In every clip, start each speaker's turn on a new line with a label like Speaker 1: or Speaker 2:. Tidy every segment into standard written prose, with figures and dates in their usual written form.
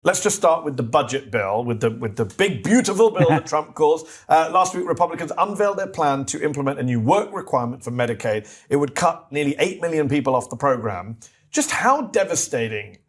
Speaker 1: Let's just start with the budget bill, with the big, beautiful bill that Trump calls. Last week, Republicans unveiled their plan to implement a new work requirement for Medicaid. It would cut nearly 8 million people off the program. Just how devastating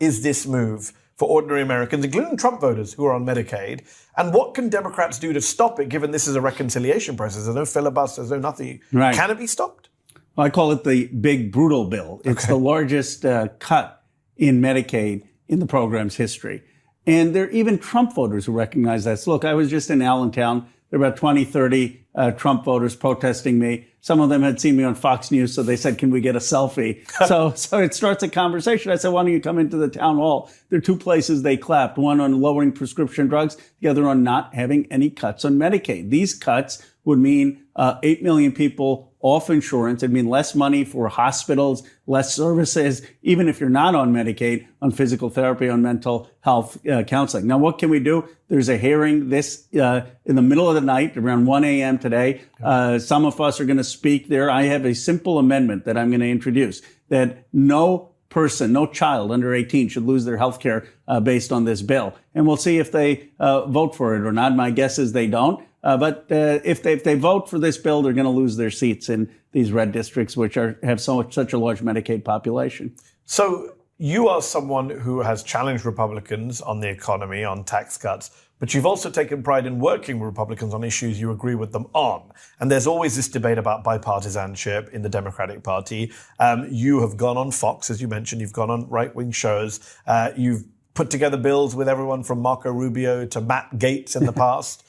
Speaker 1: is this move for ordinary Americans, including Trump voters who are on Medicaid? And what can Democrats do to stop it, given this is a reconciliation process? There's no filibuster, there's no nothing.
Speaker 2: Right.
Speaker 1: Can it be stopped?
Speaker 2: Well, I call it the big, brutal bill. It's the largest cut in Medicaid in the program's history. And there are even Trump voters who recognize that. So look, I was just in Allentown. There were about 20, 30 Trump voters protesting me. Some of them had seen me on Fox News, so they said, can we get a selfie? So it starts a conversation. I said, why don't you come into the town hall? There are two places they clapped, one on lowering prescription drugs, the other on not having any cuts on Medicaid. These cuts would mean 8 million people off insurance. It'd mean less money for hospitals, less services, even if you're not on Medicaid, on physical therapy, on mental health counseling. Now, what can we do? There's a hearing this in the middle of the night, around 1 a.m. today. Some of us are going to speak there. I have a simple amendment that I'm going to introduce that no person, no child under 18 should lose their health care based on this bill. And we'll see if they vote for it or not. My guess is they don't. But if they vote for this bill, they're going to lose their seats in these red districts, which have such a large Medicaid population.
Speaker 1: So you are someone who has challenged Republicans on the economy, on tax cuts, but you've also taken pride in working with Republicans on issues you agree with them on. And there's always this debate about bipartisanship in the Democratic Party. You have gone on Fox, as you mentioned. You've gone on right-wing shows. You've put together bills with everyone from Marco Rubio to Matt Gaetz in the past.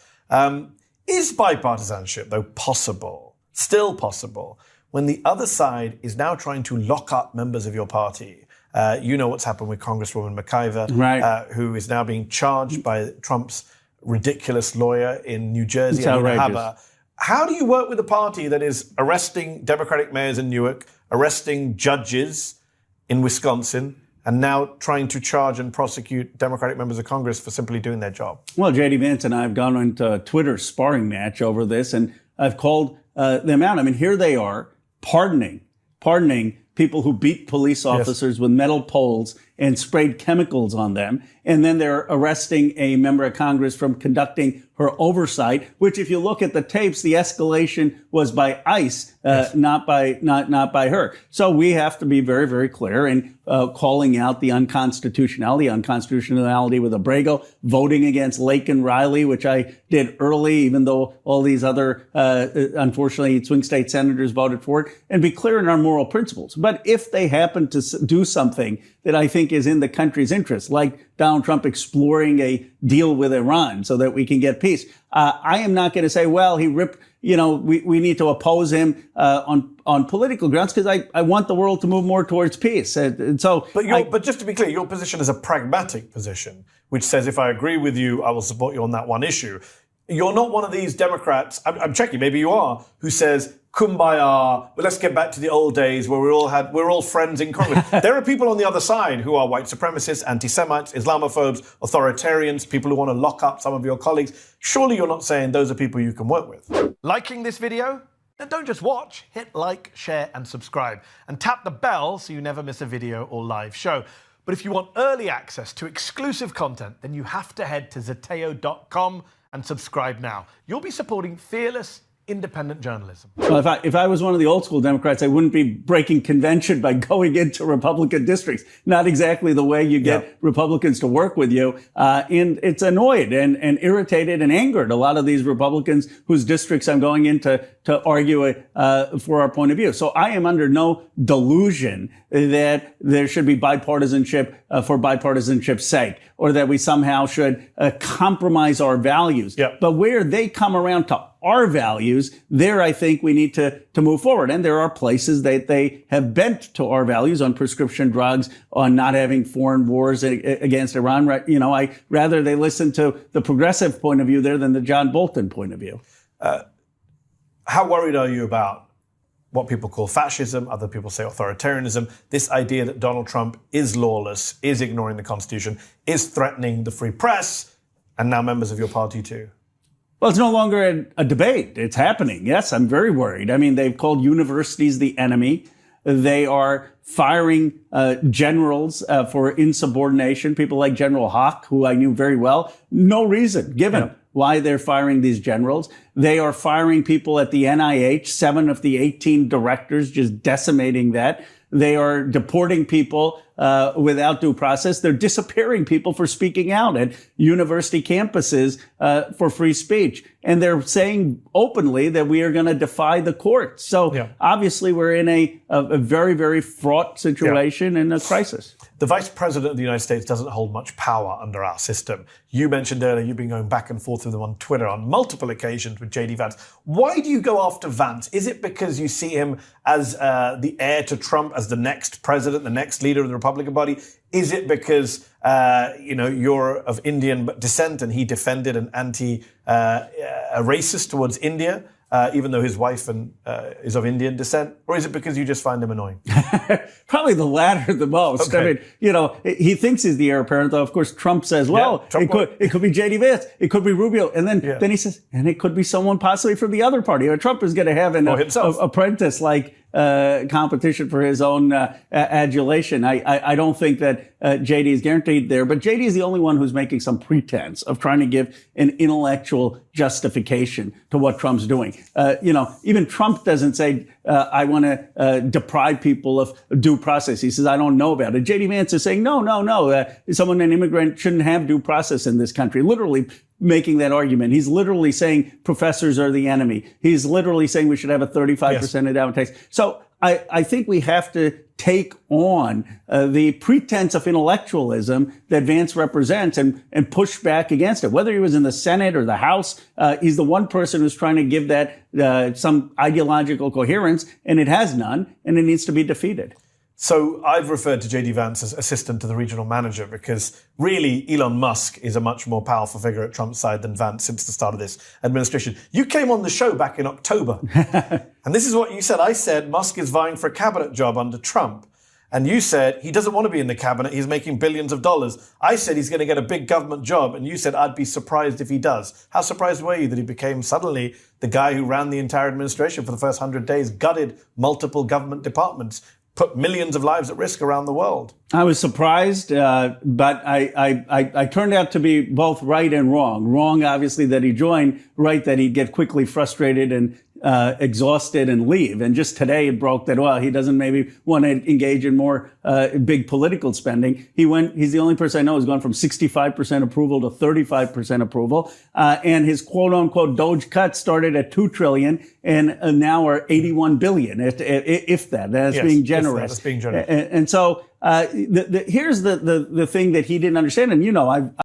Speaker 1: Is bipartisanship, though, possible, still possible, when the other side is now trying to lock up members of your party? You know what's happened with Congresswoman McIver,
Speaker 2: right.
Speaker 1: Who is now being charged by Trump's ridiculous lawyer in New Jersey,
Speaker 2: It's
Speaker 1: Alina
Speaker 2: outrageous.
Speaker 1: Habba. How do you work with a party that is arresting Democratic mayors in Newark, arresting judges in Wisconsin, and now trying to charge and prosecute Democratic members of Congress for simply doing their job?
Speaker 2: Well, JD Vance and I have gone into a Twitter sparring match over this, and I've called them out. I mean, here they are pardoning people who beat police officers with metal poles and sprayed chemicals on them. And then they're arresting a member of Congress from conducting her oversight, which if you look at the tapes, the escalation was by ICE, not by her. So we have to be very, very clear in calling out the unconstitutionality with Abrego, voting against Lake and Riley, which I did early, even though all these other, unfortunately, swing state senators voted for it, and be clear in our moral principles. But if they happen to do something that I think is in the country's interest, like Donald Trump exploring a deal with Iran so that we can get peace, I am not going to say, well, he ripped, we need to oppose him on political grounds, because I want the world to move more towards peace. And so,
Speaker 1: but just to be clear, your position is a pragmatic position, which says if I agree with you, I will support you on that one issue. You're not one of these Democrats, I'm checking, maybe you are, who says, kumbaya, but let's get back to the old days where we're all friends in Congress. There are people on the other side who are white supremacists, anti-Semites, Islamophobes, authoritarians, people who want to lock up some of your colleagues. Surely you're not saying those are people you can work with. Liking this video? Then don't just watch. Hit like, share, and subscribe. And tap the bell so you never miss a video or live show. But if you want early access to exclusive content, then you have to head to zeteo.com and subscribe now. You'll be supporting fearless, independent journalism.
Speaker 2: Well, if I was one of the old school Democrats, I wouldn't be breaking convention by going into Republican districts. Not exactly the way you get Republicans to work with you. And it's annoyed and irritated and angered a lot of these Republicans whose districts I'm going into to argue for our point of view. So I am under no delusion that there should be bipartisanship for bipartisanship's sake, or that we somehow should compromise our values.
Speaker 1: Yep.
Speaker 2: But where they come around to our values, there I think we need to move forward. And there are places that they have bent to our values on prescription drugs, on not having foreign wars against Iran. I rather they listen to the progressive point of view there than the John Bolton point of view.
Speaker 1: How worried are you about what people call fascism, other people say authoritarianism, this idea that Donald Trump is lawless, is ignoring the Constitution, is threatening the free press, and now members of your party too?
Speaker 2: Well, it's no longer a debate. It's happening. Yes, I'm very worried. I mean, they've called universities the enemy. They are firing generals for insubordination, people like General Hawk, who I knew very well. No reason given why they're firing these generals. They are firing people at the NIH, 7 of the 18 directors, just decimating that. They are deporting people without due process. They're disappearing people for speaking out at university campuses for free speech. And they're saying openly that we are going to defy the courts. So obviously we're in a very, very fraught situation and a crisis.
Speaker 1: The Vice President of the United States doesn't hold much power under our system. You mentioned earlier you've been going back and forth with him on Twitter on multiple occasions with JD Vance. Why do you go after Vance? Is it because you see him as the heir to Trump, as the next president, the next leader of the Republican Party? Is it because you're of Indian descent and he defended an racist towards India? Even though his wife is of Indian descent? Or is it because you just find him annoying?
Speaker 2: Probably the latter the most.
Speaker 1: Okay.
Speaker 2: I mean, he thinks he's the heir apparent, though, of course, Trump says, well, it could be JD Vance, it could be Rubio. And then he says, and it could be someone possibly from the other party. Trump is going to have an apprentice-like competition for his own adulation. I don't think that JD is guaranteed there, but JD is the only one who's making some pretense of trying to give an intellectual justification to what Trump's doing. Even Trump doesn't say, I want to deprive people of due process. He says, I don't know about it. JD Vance is saying, no. An immigrant shouldn't have due process in this country. Literally making that argument. He's literally saying professors are the enemy. He's literally saying we should have a 35% endowment tax. So I think we have to take on the pretense of intellectualism that Vance represents and push back against it. Whether he was in the Senate or the House, he's the one person who's trying to give that some ideological coherence, and it has none, and it needs to be defeated.
Speaker 1: So I've referred to JD Vance as assistant to the regional manager because really Elon Musk is a much more powerful figure at Trump's side than Vance since the start of this administration. You came on the show back in October, and this is what you said. I said Musk is vying for a cabinet job under Trump. And you said he doesn't want to be in the cabinet. He's making billions of dollars. I said he's going to get a big government job. And you said I'd be surprised if he does. How surprised were you that he became suddenly the guy who ran the entire administration for the first 100 days, gutted multiple government departments, put millions of lives at risk around the world?
Speaker 2: I was surprised, but I turned out to be both right and wrong. Wrong, obviously, that he joined. Right, that he'd get quickly frustrated and exhausted and leave. And just today it broke that, well, he doesn't maybe want to engage in more big political spending. He's the only person I know who's gone from 65% approval to 35% approval. And his quote unquote Doge cut started at $2 trillion and now are $81 billion, if that. That's being generous.
Speaker 1: That's being generous.
Speaker 2: And so here's the thing that he didn't understand. And I've